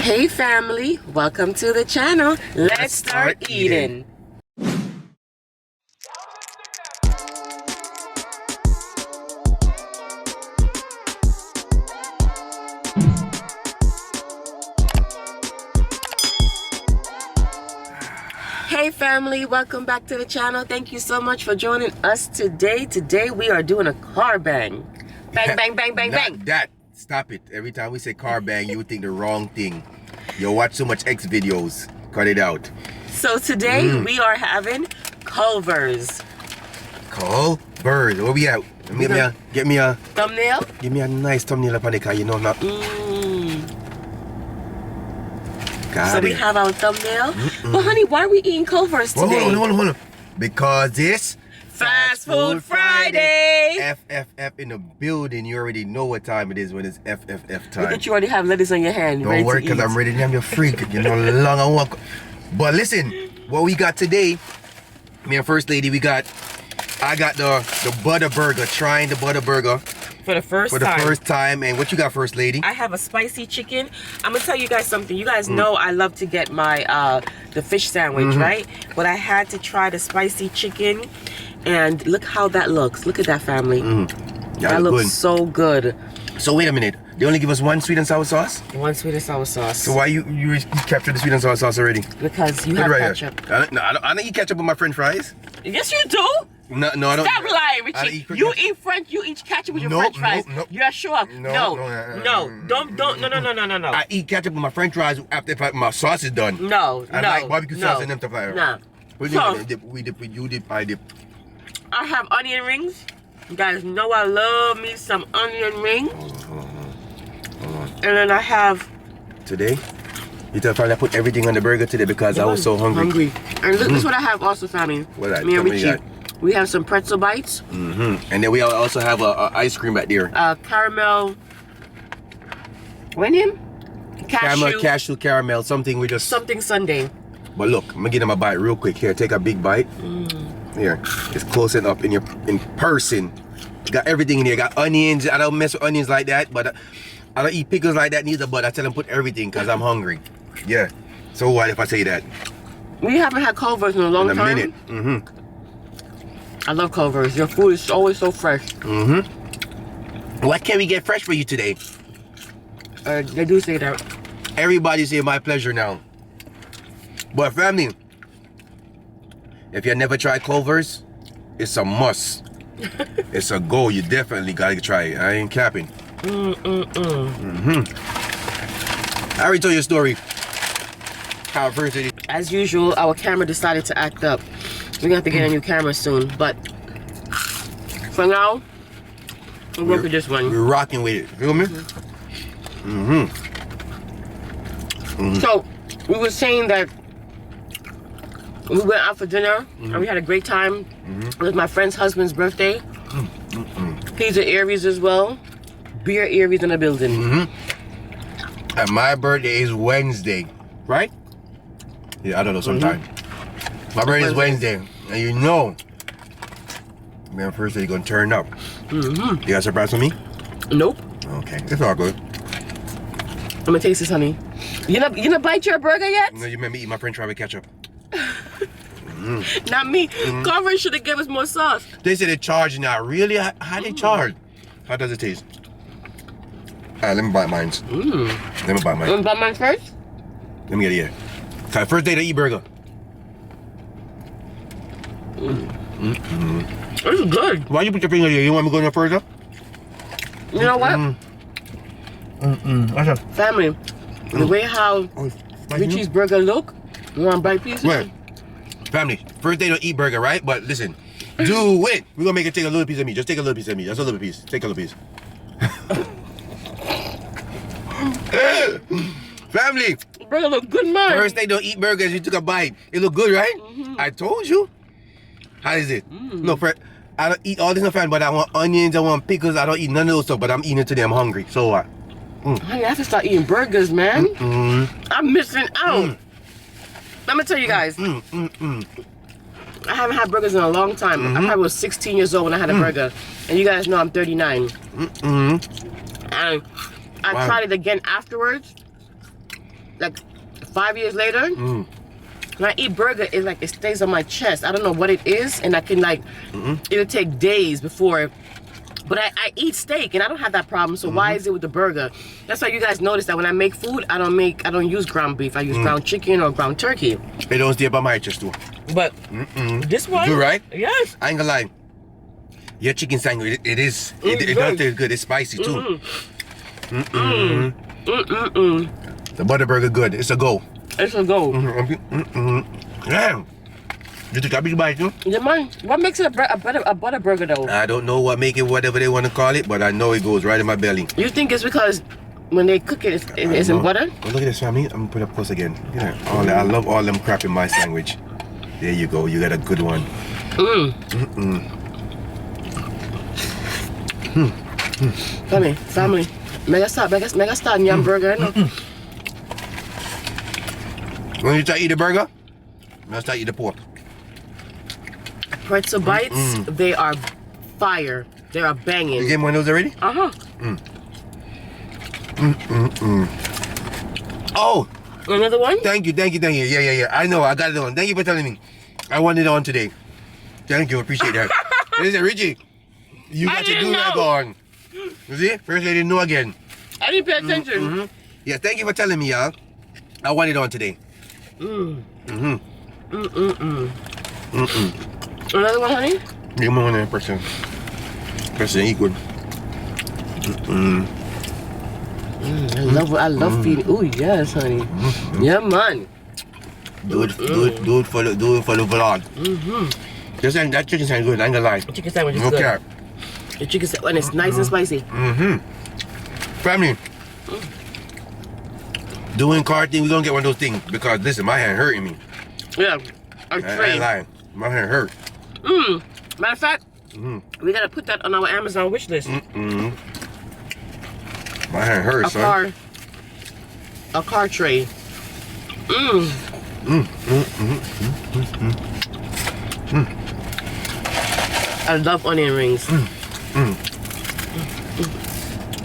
Hey family, welcome to the channel. Let's start eating. Hey family, welcome back to the channel. Thank you so much for joining us today. Today we are doing a car bang. Bang, bang, bang, bang, bang. Not that. Stop it. Every time we say car bang, you think the wrong thing. You watch so much X videos. Cut it out. So today we are having Culver'S. Culver'S. Where we at? Get me a Thumbnail? Give me a nice thumbnail up on the car, you know not. So we have our thumbnail. But honey, why are we eating Culver'S today? Hold on. Because it's Fast Food Friday. FFF in the building. You already know what time it is when it's FFF time. Look at you already have lettuce on your hand. Don't worry, because I'm ready to have your freak. You know, long and walk. But listen, what we got today, me and First Lady, I got the butter burger, trying the butter burger. For the first time. And what you got, First Lady? I have a spicy chicken. I'm gonna tell you guys something. You guys know I love to get my the fish sandwich, right? But I had to try the spicy chicken, and look how that looks. Look at that, family. Yeah, that looks so good. So wait a minute. They only give us one sweet and sour sauce? One sweet and sour sauce. So why you captured the sweet and sour sauce already? Because you have ketchup. I don't eat ketchup with my French fries. Yes, you do. No, I don't. Stop lying, Richie. You eat ketchup with your French fries. No. You're sure? No. I eat ketchup with my French fries after my sauce is done. No. I like barbecue sauce and them stuff like that. Nah. We dip, you dip, I dip. I have onion rings. You guys know I love me some onion rings. Hold on. And then I have... Today? You tell family I put everything on the burger today because I was so hungry. And look, this is what I have also, family. Me and Richie. We have some pretzel bites. And then we also have a ice cream back there. Caramel. What name? Cashew caramel. Something sundae. But look, I'm gonna give them a bite real quick. Here, take a big bite. Here, it's close enough in person. Got everything in here. Got onions. I don't mess with onions like that, but I don't eat pickles like that neither. But I tell them put everything because I'm hungry. Yeah. So what if I say that? We haven't had Culver'S in a long time. In a minute. I love Culver'S. Your food is always so fresh. What can we get fresh for you today? They do say that. Everybody's here, my pleasure now. But family, if you never tried Culver'S, it's a must. It's a go. You definitely gotta try it. I ain't capping. I already told you a story. How first it is. As usual, our camera decided to act up. We're gonna have to get a new camera soon, but for now, we'll work with this one. We're rocking with it. Feel me? So, we were saying that we went out for dinner and we had a great time. It was my friend's husband's birthday. He's an Aries as well. Beer Aries in the building. And my birthday is Wednesday, right? Yeah, I don't know sometime. My birthday is Wednesday, and you know, man, first day you're gonna turn up. You got a surprise for me? Nope. Okay, it's all good. I'm gonna taste this, honey. You not bite your burger yet? No, you made me eat my French fry with ketchup. Not me. Culver'S should have given us more sauce. They said they charge now. Really? How they charge? How does it taste? Alright, let me bite mine. Let me bite mine. You want to bite mine first? Let me get it here. First day to eat burger. This is good. Why you put your finger here? You want me to go no further? You know what? Family, the way how Richie's burger look, you want to bite pieces? Wait. Family, first day to eat burger, right? But listen, do it. We're gonna make it take a little piece of me. Just take a little piece of me. Just a little piece. Take a little piece. Family, burger look good, man. First day don't eat burgers. You took a bite. It look good, right? I told you. How is it? No, I don't eat all this stuff, but I want onions. I want pickles. I don't eat none of those stuff. But I'm eating it today. I'm hungry. So what? Honey, I have to start eating burgers, man. I'm missing out. Let me tell you guys. I haven't had burgers in a long time. I probably was 16 years old when I had a burger. And you guys know I'm 39. And I tried it again afterwards. like 5 years later, when I eat burger, it like it stays on my chest. I don't know what it is, and I can like it'll take days before. But I eat steak and I don't have that problem. So why is it with the burger? That's why you guys notice that when I make food, I don't use ground beef. I use ground chicken or ground turkey. It don't stay by my chest too. But this one, you right? Yes. I ain't gonna lie. Your chicken sandwich, it does taste good. It's spicy too. The butter burger good. It's a go. It's a go. Damn. You took a big bite too? Yeah, man. What makes it a butter burger though? I don't know what make it whatever they want to call it, but I know it goes right in my belly. You think it's because when they cook it, it's in butter? Oh, look at this, family. I'm gonna put up close again. Yeah. I love all them crap in my sandwich. There you go. You got a good one. Family. Mega start yam burger. No? When you start eating the burger, I'm gonna start eating the pork. Pretzel bites, they are fire. They are banging. You getting one of those already? Oh! Another one? Thank you. Yeah. I know, I got it on. Thank you for telling me. I want it on today. Thank you, appreciate that. Listen, Richie, you got your do rag on. You see? First lady know again. I didn't pay attention. Yeah, thank you for telling me, y'all. I want it on today. Another one, honey? Give me one there, person equal. I love feeding. Oh yes, honey. Yeah, man. Do it for the vlog. That chicken sandwich good. I ain't gonna lie. The chicken sandwich is good. Okay. The chicken sandwich, and it's nice and spicy. Family. Doing car thing, we gonna get one of those things because listen, my hand hurting me. Yeah, I ain't lying. My hand hurt. Matter of fact, we gotta put that on our Amazon wish list. My hand hurts, son. A car tray. I love onion rings.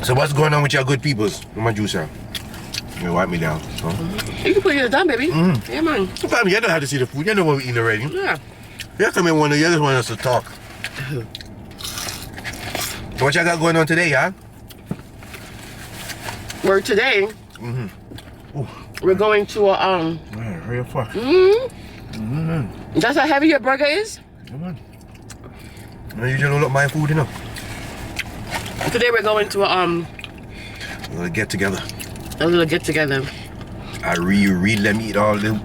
So what's going on with your good peoples? Where my juice at? You wipe me down. So. You can put yours down, baby. Yeah, man. Family, you don't have to see the food. You know what we eating already. Yeah. You come in one of the others want us to talk. What y'all got going on today, y'all? Well, today, we're going to a, Man, hurry up, fuck. That's how heavy your burger is? Come on. You just load up my food, you know. Today we're going to a little get together. A little get together. You really let me eat all them.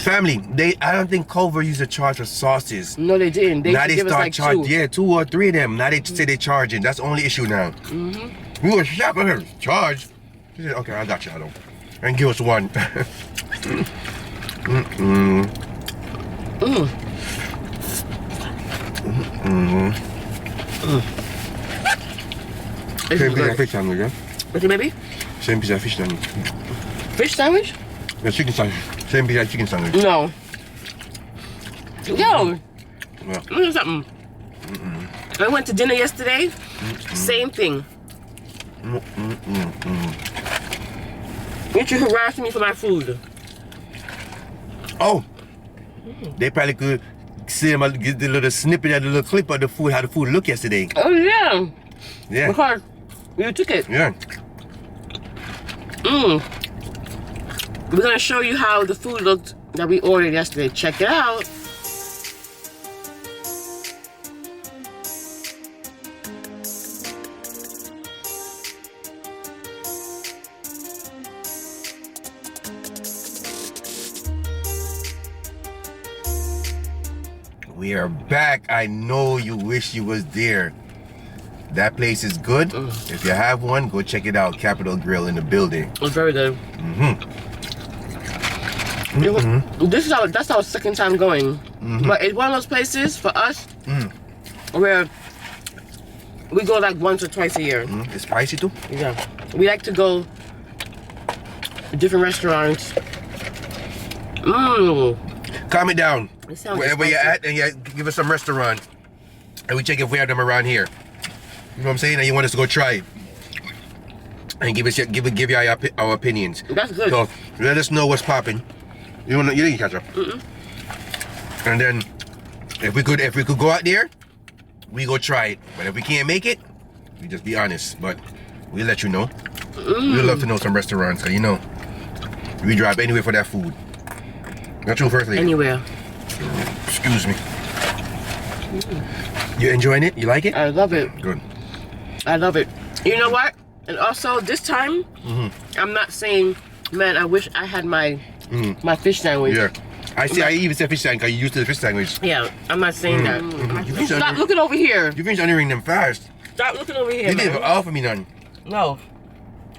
Family, I don't think Culver'S used to charge for sauces. No, they didn't. They now they give us start like charging. 2. Yeah, 2 or 3 of them. Now they say they charging. That's the only issue now. We were shopping her. Charge. She said, okay, I got you, I don't. And give us one. Same piece of fish sandwich, yeah? What's it, baby? Same piece of fish sandwich. Fish sandwich? Yeah, chicken sandwich. Same piece of chicken sandwich. No. Yo, Yeah. let me do something. I went to dinner yesterday. Same thing. You harassed me for my food. Oh, they probably could see them get the little snippet of the little clip of the food, how the food looked yesterday. Oh yeah. Yeah. Because you took it. Yeah. We're gonna show you how the food looked that we ordered yesterday. Check it out. We are back. I know you wish you was there. That place is good. If you have one, go check it out. Capitol Grill in the building. It was very good. That's our second time going. But it's one of those places for us where we go like once or twice a year. It's spicy too? Yeah. We like to go to different restaurants. Calm it down. Wherever you're at, and you give us some restaurant. And we check if we have them around here. You know what I'm saying? And you want us to go try it. And give you our opinions. That's good. So Let us know what's popping. You didn't catch up. And then if we could go out there, we go try it. But if we can't make it, we just be honest. But we'll let you know. We'd love to know some restaurants, cause you know we drive anywhere for that food. Not true, first lady. Anywhere. Excuse me. You enjoying it? You like it? I love it. Good. I love it. You know what? And also this time, I'm not saying, man, I wish I had my my fish sandwich. Yeah. I even said fish sandwich because you used to the fish sandwich. Yeah, I'm not saying that. You Stop looking over here. You finished onion them fast. Stop looking over here, You didn't man. even offer me none. No.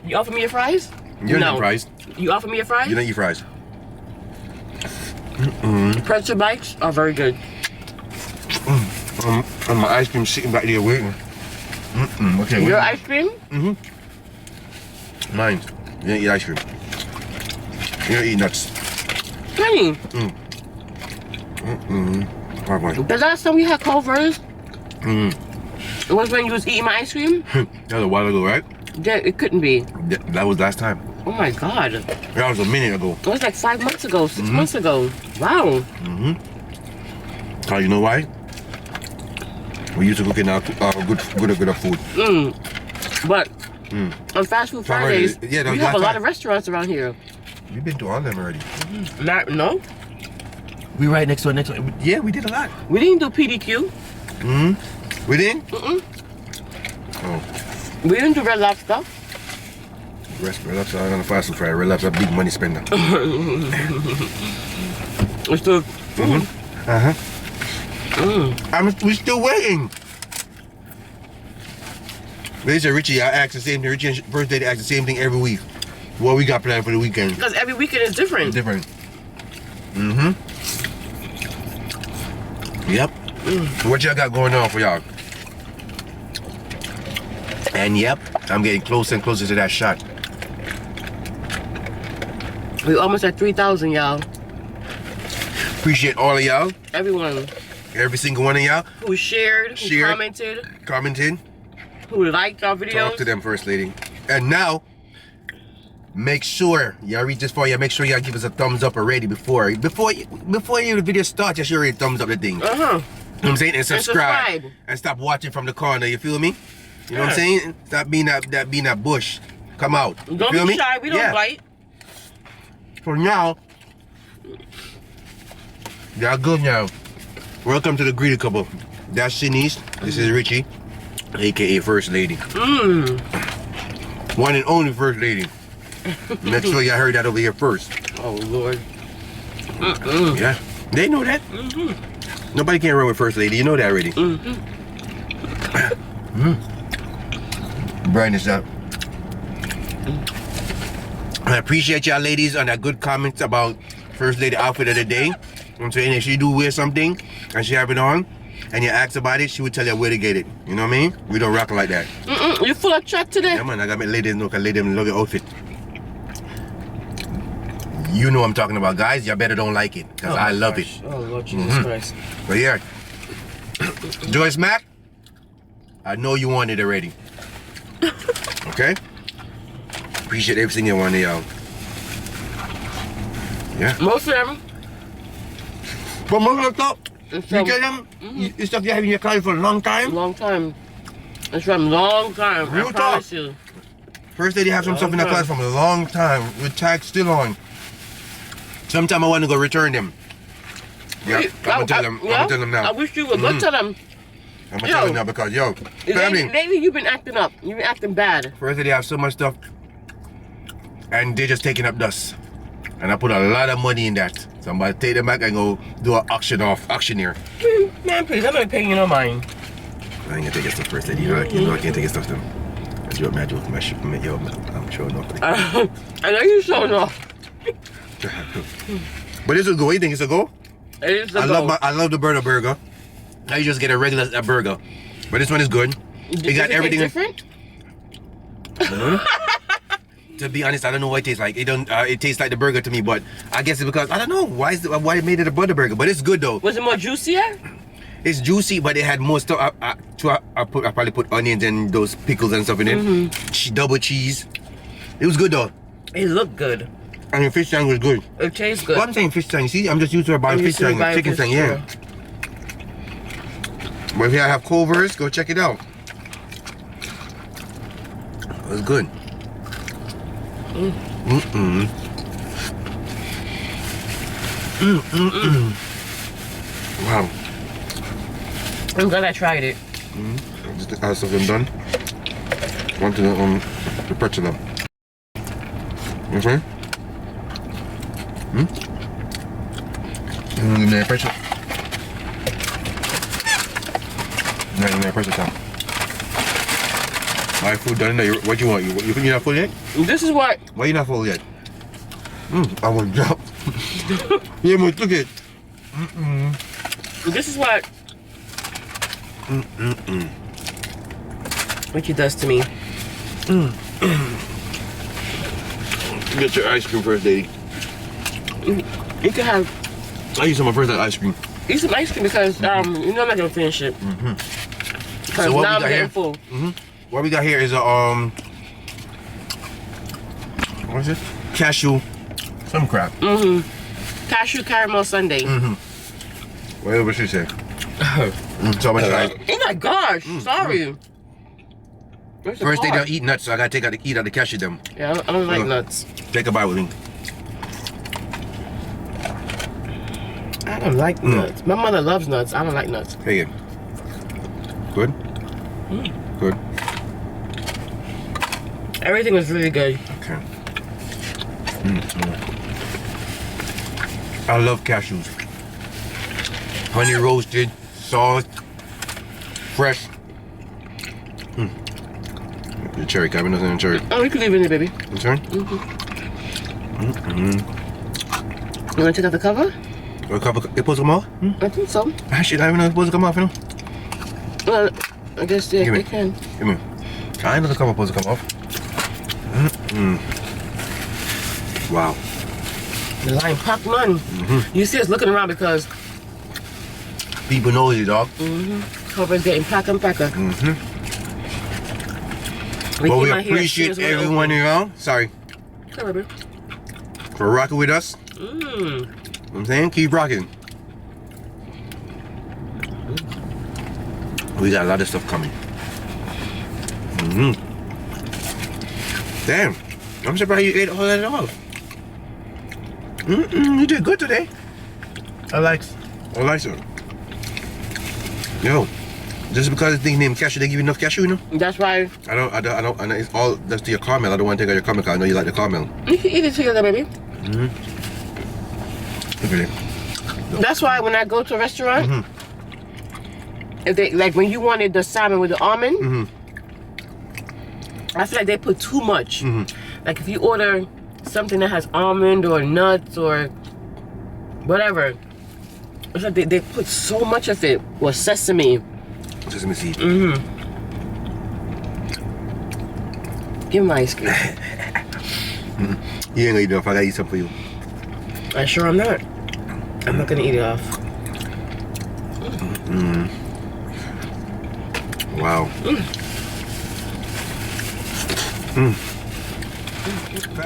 You offer me your fries? You don't eat fries. You offer me your fries? You don't eat fries. Pretzel bites are very good. And my ice cream sitting back there waiting. Okay. Your ice cream? Mine. You don't eat ice cream. You don't eat nuts. Honey. Oh boy. The last time we had Culver'S, it was when you was eating my ice cream? That was a while ago, right? Yeah, it couldn't be. That was last time. Oh my God. That was a minute ago. It was like 5 months ago, 6 months ago. Wow. Oh, you know why? We used to cook in our good food. But on Fast Food Fridays, Yeah, that was we have a last lot time. of restaurants around here. We've been to all of them already. No? We right next to it. Yeah, we did a lot. We didn't do PDQ. We didn't? Mm-mm. Oh. We didn't do Red Lobster. Red Lobster on the Fast Food Friday. Red Lobster, big money spender. It's still... We're still waiting. They said Richie, I asked the same thing. Richie, first day, they asked the same thing every week. What we got planned for the weekend? Because every weekend is different. Different. Yep. What y'all got going on for y'all? And yep, I'm getting closer and closer to that shot. We almost at 3,000, y'all. Appreciate all of y'all. Everyone Every single one of y'all. who shared, who Commented. who liked our videos. Talk to them, First Lady. And now, make sure y'all reach this far. Y'all make sure y'all give us a thumbs up already before the video starts. Just already thumbs up the thing. You know what I'm saying? And subscribe. And stop watching from the corner. You feel me? You know what I'm saying? Stop being that bush. Come out. You Don't feel be me? shy. We don't bite. For now, y'all good now. Welcome to the Greedy Couple. That's Shanice. This is Richie, aka First Lady. One and only First Lady. Make sure y'all heard that over here first. Oh Lord. Yeah, they know that. Nobody can run with First Lady. You know that already. Brightness up. I appreciate y'all ladies on that good comments about First Lady outfit of the day. I'm saying if she do wear something and she have it on and you ask about it, she would tell you where to get it. You know what I mean? We don't rock like that. You full of chat today? Yeah man, I got my ladies know, cause ladies love your outfit. You know what I'm talking about, guys. Y'all better don't like it, cause I love it. Oh Lord Jesus Christ. But yeah, Joyce Mac, I know you want it already. Okay? Appreciate every single one of y'all. Yeah. Most of them. But most of the stuff, you get them, it's stuff you have in your closet for a long time. Long time. It's from long time. Real I promise you. First lady have some stuff in the closet from a long time with tags still on. Sometime I want to go return them. Yeah, I'm gonna tell them. I'm gonna tell them now. I wish you would go tell them. I'm gonna tell them now because family. Lately you've been acting up. You've been acting bad. First lady have so much stuff, and they're just taking up dust. And I put a lot of money in that. So I'm about to take them back and go do an auctioneer. Man, please, I'm not paying you no mind. I ain't gonna take your stuff first lady. You know I can't take your stuff to them. I joke, man. I'm showing off. I know you're showing off. But it's a go. You think it's a go? It is a go. I love the burger. Now you just get a regular burger, but this one is good. It got everything. Different? To be honest, I don't know what it tastes like. It tastes like the burger to me, but I guess it's because I don't know why it made it a butter burger. But it's good though. Was it more juicier? It's juicy, but it had more stuff. I probably put onions and those pickles and stuff in it. Double cheese. It was good though. It looked good. And your fish tank was good. It tastes good. Well, I'm saying fish tank. You see, I'm just used to buying fish tank, chicken tank, yeah. But if you have Culver'S, go check it out. It was good. Wow. I'm glad I tried it. Just the other stuff I'm done. Want to the pretzel now. Okay? Give me that pretzel. Give me that pretzel time. Alright, food done. What you want? You think you're not full yet? This is what. Why you not full yet? I want to drop. Yeah, but look at it. This is what. What he does to me. Get your ice cream first, lady. You can have. I use some of my first ice cream. Eat some ice cream because you know I'm not gonna finish it. So what now we got I'm getting here? full. What we got here is a what is it? Cashew, some crap. Cashew caramel sundae. Whatever she said. So much ice. Oh my gosh! Sorry. Where's the First they car? don't eat nuts, so I gotta eat out the cashew them. Yeah, I don't like nuts. Take a bite with me. I don't like nuts. My mother loves nuts. I don't like nuts. Hey, good. Good. Everything was really good. Okay. I love cashews. Honey roasted, salt, fresh. The cherry, Kevin doesn't have cherry. Oh, you can leave it in there, baby. I'm sorry? You want to take out the cover? It supposed to come off? I think so. Actually, I don't even know it's supposed to come off, you know? Well, I guess they can. Give me. I know the cover supposed to come off. Wow. The line packed, man. You see us looking around because People know you, dog. Culver'S getting packer and packer. Well, we appreciate everyone around. Sorry. Come on, baby. For rocking with us. You know what I'm saying? Keep rocking. We got a lot of stuff coming. Damn. I'm surprised you ate all that off. You did good today. I like it. Yo, just because it's thing named cashew, they give you enough cashew, you know? That's why. I don't, and it's all, that's to your caramel. I don't want to take out your caramel because I know you like the caramel. You can eat it together, baby. Look at it. That's why when I go to a restaurant, if they, like when you wanted the salmon with the almond, I feel like they put too much. Like if you order something that has almond or nuts or whatever, it's like they put so much of it, or sesame. Sesame seed. Give me my ice cream. You ain't gonna eat enough. I gotta eat some for you. I sure I'm not. I'm not gonna eat it off. Wow.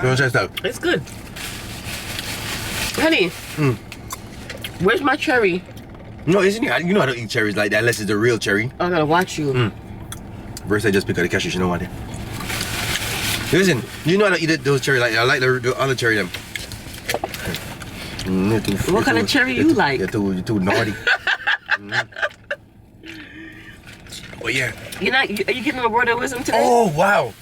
Don't try that. It's good. Honey, where's my cherry? No, isn't it? You know I don't eat cherries like that unless it's the real cherry. I gotta watch you. First I just pick out the cashew, you know what? Listen, you know I don't eat those cherries like that. I like the other cherry them. What kind of cherry you like? You're too naughty. Oh yeah. Are you giving a word of wisdom today? Oh wow.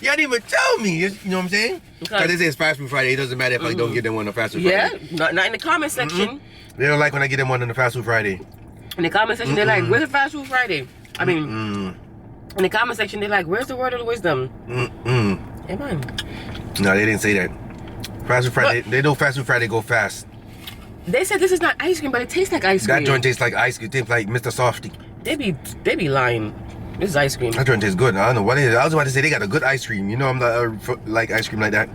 You didn't even tell me. You know what I'm saying? Okay. Because they say it's fast food Friday. It doesn't matter if I don't get them on the fast food Friday. Yeah, not in the comment section. They don't like when I get them on the fast food Friday. In the comment section, they're like, where's the fast food Friday? I mean, in the comment section, they're like, where's the word of the wisdom? Hey, man. No, they didn't say that. Fast food Friday, they know fast food Friday go fast. They said this is not ice cream, but it tastes like ice cream. That joint tastes like ice cream. It tastes like Mr. Softy. They be lying. This is ice cream. That joint tastes good. I don't know what it is. I was about to say they got a good ice cream. You know I'm not like ice cream like that.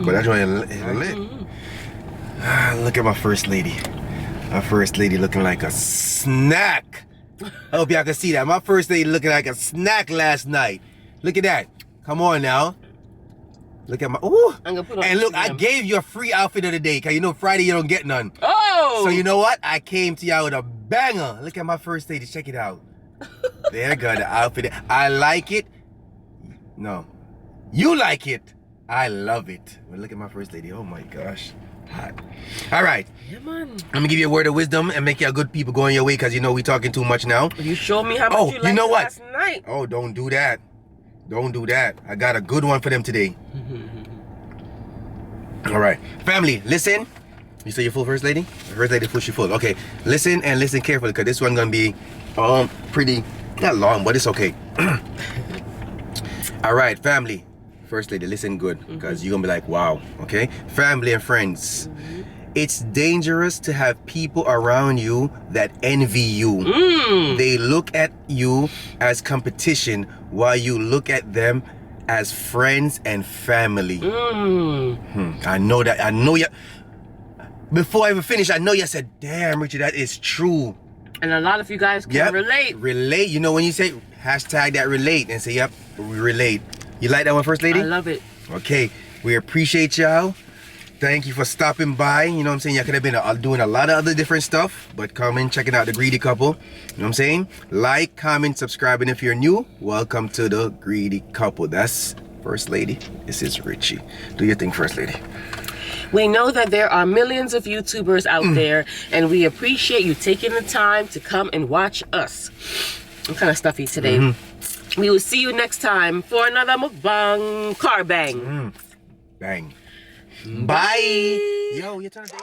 But that joint is lit. Look at my first lady. My first lady looking like a snack. I hope y'all can see that. My first lady looking like a snack last night. Look at that. Come on now. Look at my, ooh. I'm gonna put on And look, I Instagram. gave you a free outfit of the day, because you know Friday you don't get none. Oh! So you know what? I came to y'all with a banger. Look at my first lady. Check it out. There, got the outfit. I like it. No. You like it. I love it. Well, look at my first lady. Oh my gosh. Hot. All right. Yeah, man. I'm gonna give you a word of wisdom and make you a good people going your way, because you know we talking too much now. You showed me how much you liked you know it what? last night. Oh, don't do that. Don't do that. I got a good one for them today. All right. Family, listen. You say you're full, first lady? First lady full, she full. Okay. Listen and listen carefully, because this one gonna be pretty, not long, but it's okay. All right, family. First lady, listen good, because you're gonna be like, wow. Okay. Family and friends. It's dangerous to have people around you that envy you. They look at you as competition while you look at them as friends and family. I know that. I know you. Before I even finish, I know you said, damn, Richard, that is true. And a lot of you guys can relate. Relate. You know when you say hashtag that relate and say, yep, we relate. You like that one, First Lady? I love it. Okay. We appreciate y'all. Thank you for stopping by. You know what I'm saying? You could have been doing a lot of other different stuff, but come in, checking out the Greedy Couple. You know what I'm saying? Like, comment, subscribe, and if you're new, welcome to the Greedy Couple. That's First Lady. This is Richie. Do your thing, First Lady. We know that there are millions of YouTubers out there, and we appreciate you taking the time to come and watch us. I'm kind of stuffy today. We will see you next time for another mukbang car bang. Bang. Bye. Yo, you're trying to date?